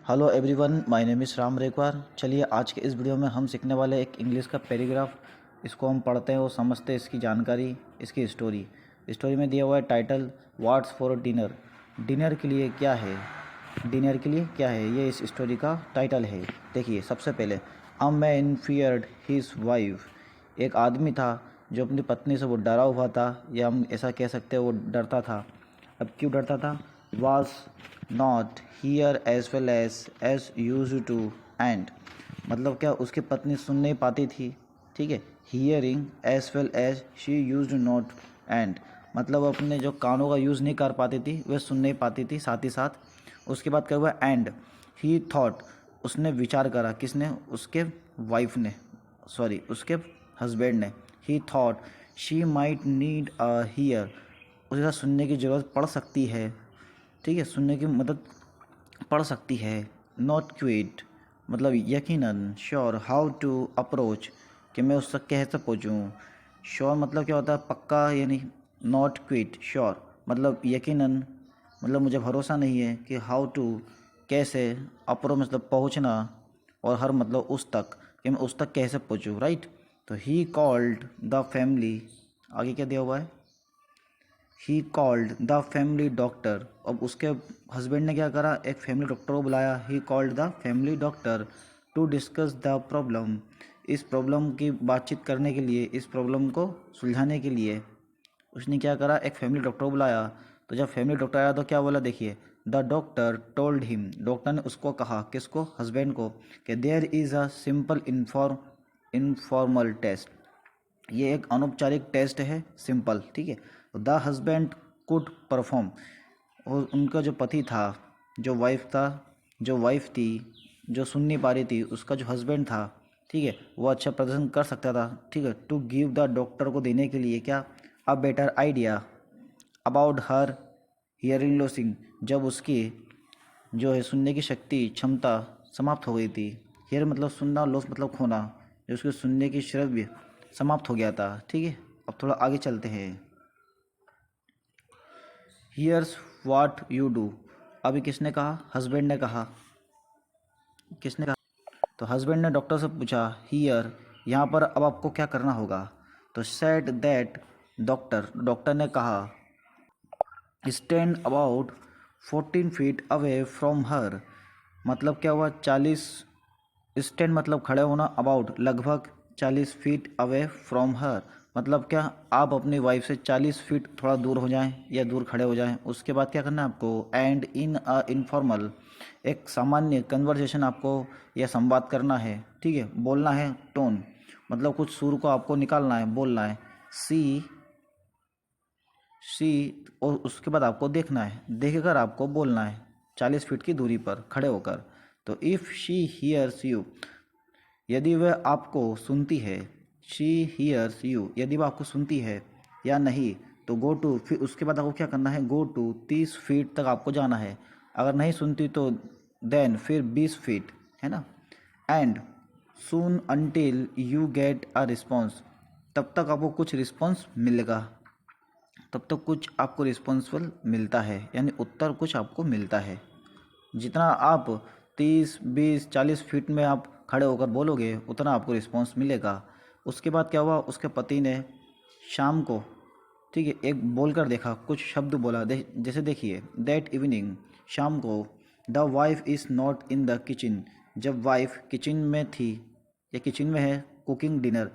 Hello everyone, my name is Ram Rekhwar. चलिए आज के इस वीडियो में हम सीखने वाले एक इंग्लिश का पैराग्राफ। इसको हम पढ़ते हैं और समझते हैं इसकी जानकारी, इसकी स्टोरी में दिया हुआ है title what's for dinner. Dinner के लिए क्या है, डिनर के लिए क्या है, ये इस स्टोरी का टाइटल है। देखिए सबसे पहले, a man feared his wife. एक आदमी था जो अपनी पत्नी से वो डरा हुआ था, या हम ऐसा कह सकते हैं वो डरता था। अब क्यों डरता था? was not hear as well as used to and मतलब क्या, उसकी पत्नी सुन नहीं पाती थी। ठीक है, hearing as well as she used not and मतलब अपने जो कानों का यूज़ नहीं कर पाती थी वह सुन नहीं पाती थी साथ ही साथ। उसके बाद क्या हुआ? एंड ही थॉट, उसने विचार करा। किसने? उसके वाइफ ने, सॉरी उसके हस्बैंड ने। ही thought she might need a here, उसे सुनने की ज़रूरत पड़ सकती है। ठीक है, सुनने की मदद पड़ सकती है। नॉट क्विट मतलब यकीनन। श्योर हाउ टू अप्रोच, कि मैं उस तक कैसे पहुँचूँ। श्योर मतलब क्या होता है? पक्का, यानी नॉट क्विट श्योर मतलब यकीनन, मतलब मुझे भरोसा नहीं है कि हाउ टू कैसे, अप्रोच मतलब पहुँचना, और हर मतलब उस तक, कि मैं उस तक कैसे पहुँचूँ। राइट, तो ही कॉल्ड द फैमिली, आगे क्या दिया हुआ है? ही कॉल्ड द फैमिली डॉक्टर। अब उसके हस्बैंड ने क्या करा? एक फैमिली डॉक्टर को बुलाया। He called the family doctor to discuss the problem, इस प्रॉब्लम की बातचीत करने के लिए, इस प्रॉब्लम को सुलझाने के लिए उसने क्या करा? एक फैमिली डॉक्टर को बुलाया। तो जब फैमिली डॉक्टर आया तो क्या बोला? देखिए, the doctor told him, doctor ने उसको कहा, किसको? हस्बैंड को, कि there is a simple informal test, ये एक अनौपचारिक टेस्ट है, सिंपल। ठीक है, द हस्बैंड कुड परफॉर्म, और उनका जो पति था, जो वाइफ थी, जो सुन नहीं पा रही थी, उसका जो हस्बैंड था, ठीक है, वो अच्छा प्रदर्शन कर सकता था। ठीक है, टू गिव द डॉक्टर को देने के लिए क्या? A better idea about her hearing losing, जब उसकी जो है सुनने की शक्ति, क्षमता समाप्त हो गई थी। हियर मतलब सुनना, लॉस मतलब खोना, जो उसके सुनने की श्रव्य समाप्त हो गया था। ठीक है, अब थोड़ा आगे चलते हैं। हियर्स व्हाट यू डू, अभी किसने कहा? हस्बैंड ने कहा। किसने कहा? तो हस्बैंड ने डॉक्टर से पूछा, हियर यहाँ पर अब आपको क्या करना होगा? तो सेड दैट डॉक्टर ने कहा, stand about 14 feet away from her, मतलब क्या हुआ? 40, स्टैंड मतलब खड़े होना, अबाउट लगभग 40 फीट अवे फ्रॉम हर मतलब क्या? आप अपनी वाइफ से 40 फीट थोड़ा दूर हो जाएं या दूर खड़े हो जाएं। उसके बाद क्या करना है आपको? एंड इन अ इनफॉर्मल, एक सामान्य कन्वर्सेशन आपको यह संवाद करना है। ठीक है, बोलना है, टोन मतलब कुछ सुर को आपको निकालना है, बोलना है। सी और उसके बाद आपको देखना है, देखकर आपको बोलना है 40 फीट की दूरी पर खड़े होकर। तो इफ़ शी हियर्स यू, यदि वह आपको सुनती है। शी हियर्स यू, यदि वह आपको सुनती है या नहीं, तो गो टू, फिर उसके बाद आपको क्या करना है? गो टू 30 फीट तक आपको जाना है। अगर नहीं सुनती तो देन फिर 20 फीट, है ना। And soon until you get a response, तब तक आपको कुछ रिस्पॉन्स मिलेगा, तब तक कुछ आपको रिस्पॉन्सिबल मिलता है, यानी उत्तर कुछ आपको मिलता है। जितना आप 30, 20, 40 फीट में आप खड़े होकर बोलोगे उतना आपको रिस्पॉन्स मिलेगा। उसके बाद क्या हुआ? उसके पति ने शाम को, ठीक है, एक बोलकर देखा, कुछ शब्द बोला। जैसे देखिए, दैट इवनिंग, शाम को, the wife is not in the kitchen, जब वाइफ किचन में थी या किचन में है, कुकिंग डिनर,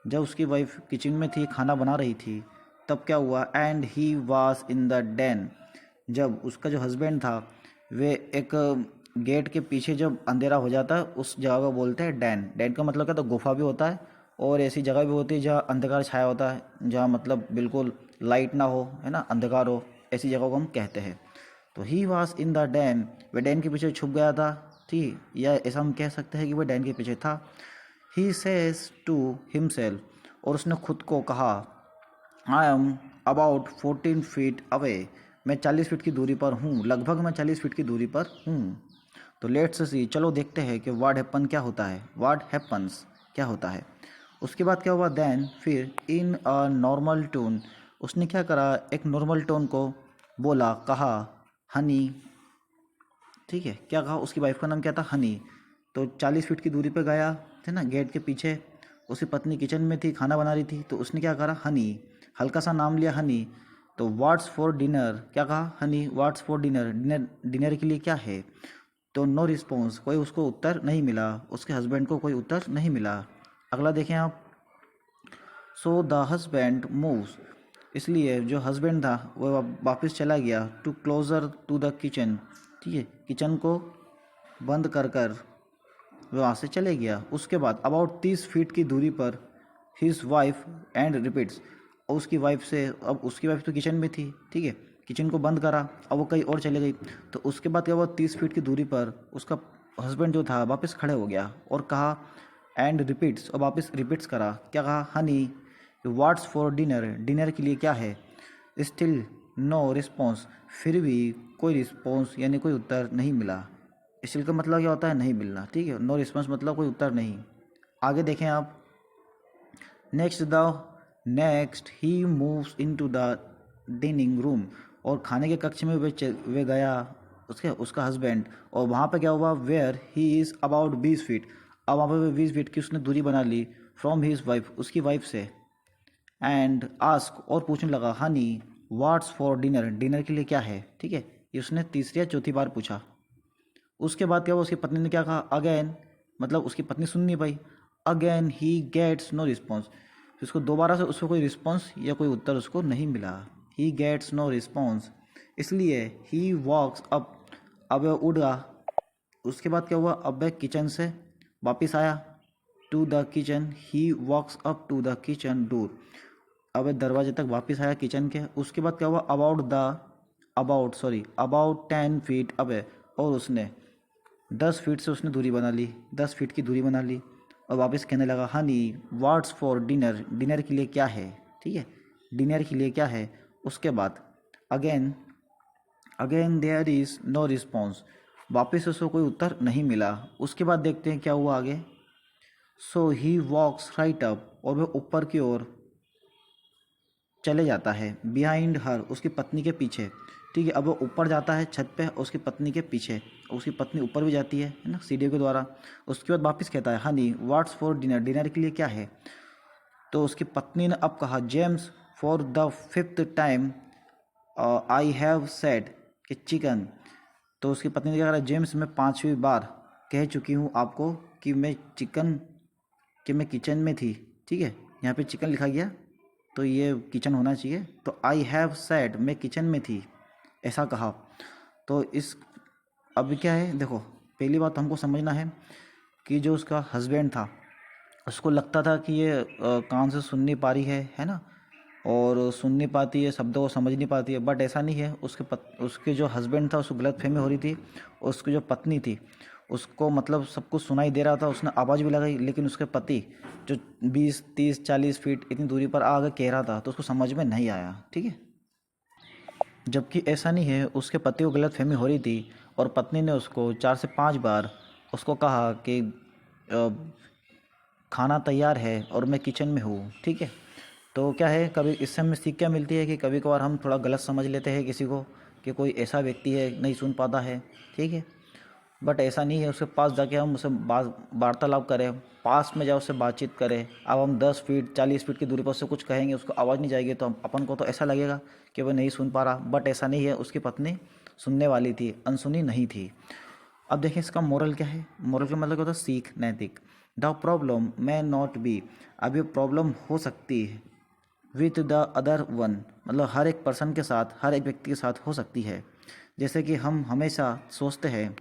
जब उसकी वाइफ किचन में थी, खाना बना रही थी, तब क्या हुआ? And he was in the Dan, जब उसका जो हस्बैंड था वे एक गेट के पीछे, जब अंधेरा हो जाता है उस जगह को बोलते हैं डैन। डैन का मतलब क्या? तो गुफा भी होता है और ऐसी जगह भी होती है जहाँ अंधकार छाया होता है, जहाँ मतलब बिल्कुल लाइट ना हो, है ना, अंधकार हो, ऐसी जगह को हम कहते हैं। तो he was in the Dan, वह डैन के पीछे छुप गया था। ठीक, या ऐसा हम कह सकते हैं कि वह डैन के पीछे था। ही सेज टू हिमसेल्फ, और उसने खुद को कहा, I am about 14 feet away, मैं 40 फीट की दूरी पर हूँ, लगभग मैं 40 फीट की दूरी पर हूँ। तो लेट्स सी, चलो देखते हैं कि व्हाट हैपन क्या होता है, व्हाट हैपन्स क्या होता है। उसके बाद क्या हुआ? देन फिर इन अ नॉर्मल टोन, उसने क्या करा? एक नॉर्मल टोन को बोला, कहा, हनी ठीक है, क्या कहा, उसकी वाइफ का नाम क्या था, हनी। तो 40 फीट की दूरी पे गया, थे ना, गेट के पीछे उसकी पत्नी किचन में थी, खाना बना रही थी, तो उसने क्या करा, हनी, हल्का सा नाम लिया हनी। तो व्हाट्स फॉर डिनर, क्या कहा, Honey what's for dinner, dinner dinner के लिए क्या है। तो नो रिस्पॉन्स, कोई उसको उत्तर नहीं मिला, उसके हस्बैंड को कोई उत्तर नहीं मिला। अगला देखें आप, सो द हस्बैंड मूव्स, इसलिए जो हस्बैंड था वो वापस चला गया, to closer to the kitchen, ठीक है, किचन को बंद कर कर वो वहाँ से चले गया। उसके बाद अबाउट 30 फीट की दूरी पर हिज वाइफ एंड रिपीट्स, और उसकी वाइफ से, अब उसकी वाइफ तो किचन में थी, ठीक है, किचन को बंद करा, अब वो कहीं और चले गई। तो उसके बाद क्या हुआ, 30 फीट की दूरी पर उसका हस्बैंड जो था वापस खड़े हो गया और कहा, एंड रिपीट्स, और वापस रिपीट्स करा, क्या कहा, Honey what's for dinner, dinner के लिए क्या है। स्टिल नो रिस्पॉन्स, फिर भी कोई रिस्पॉन्स यानी कोई उत्तर नहीं मिला। स्टिल का मतलब क्या होता है, नहीं मिलना, ठीक है, नो रिस्पॉन्स मतलब कोई उत्तर नहीं। आगे देखें आप, next he moves into the dining room, और खाने के कक्ष में वे गया, उसका हस्बैंड, और वहाँ पे क्या हुआ, where he is about 20 feet, अब वहाँ पे 20 फीट की उसने दूरी बना ली फ्रॉम हिज वाइफ, उसकी वाइफ से। एंड आस्क, और पूछने लगा, honey what's for dinner, dinner के लिए क्या है, ठीक है, ये उसने तीसरी या चौथी बार पूछा। उसके बाद क्या हुआ, उसकी पत्नी ने क्या कहा, अगेन, मतलब उसकी पत्नी सुन नहीं पाई, अगेन ही गेट्स नो रिस्पॉन्स, उसको दोबारा से उसको कोई रिस्पॉन्स या कोई उत्तर उसको नहीं मिला, ही गेट्स नो रिस्पॉन्स, इसलिए ही वॉक्स अप, अब वह उड़ गया। उसके बाद क्या हुआ, अब वह किचन से वापस आया, to the kitchen, he walks up to the kitchen door, अब दरवाजे तक वापस आया किचन के। उसके बाद क्या हुआ, अबाउट 10 फीट अवे, और उसने 10 फीट से उसने दूरी बना ली, 10 फीट की दूरी बना ली, और वापस कहने लगा, honey what's for dinner, dinner के लिए क्या है, ठीक है, डिनर के लिए क्या है। उसके बाद again there is no response, वापस उसको कोई उत्तर नहीं मिला। उसके बाद देखते हैं क्या हुआ आगे, सो ही वॉक्स राइट अप, और वह ऊपर की ओर चले जाता है, बिहाइंड हर, उसकी पत्नी के पीछे, ठीक है, अब वो ऊपर जाता है छत पे उसकी पत्नी के पीछे, उसकी पत्नी ऊपर भी जाती है ना, सीढ़ियों के द्वारा। उसके बाद वापस कहता है, Honey what's for dinner, dinner के लिए क्या है। तो उसकी पत्नी ने अब कहा, James for the 5th time I have said, कि चिकन। तो उसकी पत्नी ने क्या कहा, जेम्स मैं 5वीं बार कह चुकी हूँ आपको कि मैं किचन में थी, ठीक है, यहाँ पे चिकन लिखा गया तो ये किचन होना चाहिए। तो आई हैव सेड, मैं किचन में थी, ऐसा कहा। तो इस, अब क्या है, देखो, पहली बात हमको समझना है कि जो उसका हस्बैंड था उसको लगता था कि ये कान से सुन नहीं पा रही है ना, और सुन नहीं पाती है, शब्दों को समझ नहीं पाती है, बट ऐसा नहीं है। उसके जो हस्बैंड था उसको गलतफहमी हो रही थी, उसकी जो पत्नी थी उसको मतलब सब कुछ सुनाई दे रहा था, उसने आवाज़ भी लगाई, लेकिन उसके पति जो 20 30 40 फीट इतनी दूरी पर आगे कह रहा था तो उसको समझ में नहीं आया, ठीक है। जबकि ऐसा नहीं है, उसके पति को गलतफहमी हो रही थी और पत्नी ने उसको 4 से 5 बार उसको कहा कि अ, खाना तैयार है और मैं किचन में हूँ, ठीक है। तो क्या है, कभी इससे हमें सीख क्या मिलती है कि कभी कभार हम थोड़ा गलत समझ लेते हैं किसी को कि कोई ऐसा व्यक्ति है नहीं सुन पाता है, ठीक है, बट ऐसा नहीं है। उसके पास जाके हम उससे वार्तालाप करें, पास में जाओ, उससे बातचीत करें। अब हम 10 फीट 40 फीट की दूरी पर उससे कुछ कहेंगे, उसको आवाज़ नहीं जाएगी तो अपन को तो ऐसा लगेगा कि वह नहीं सुन पा रहा, बट ऐसा नहीं है, उसकी पत्नी सुनने वाली थी, अनसुनी नहीं थी। अब देखें इसका मोरल क्या है, मोरल का मतलब क्या होता है, सीख, नैतिक। The problem may not be, अब ये प्रॉब्लम हो सकती है विथ द अदर वन, मतलब हर एक पर्सन के साथ, हर एक व्यक्ति के साथ हो सकती है। जैसे कि हम हमेशा सोचते हैं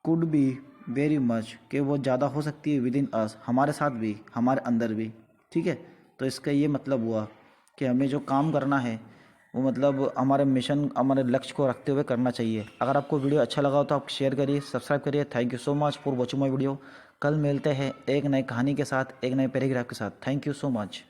कुड बी वेरी मच, कि वो ज़्यादा हो सकती है विद इन अस, हमारे साथ भी, हमारे अंदर भी, ठीक है। तो इसका ये मतलब हुआ कि हमें जो काम करना है वो मतलब हमारे मिशन, हमारे लक्ष्य को रखते हुए करना चाहिए। अगर आपको वीडियो अच्छा लगा हो तो आप शेयर करिए, सब्सक्राइब करिए। Thank you so much for watching my video. कल मिलते हैं एक नई कहानी के साथ, एक नए पैराग्राफ के साथ। Thank you so much.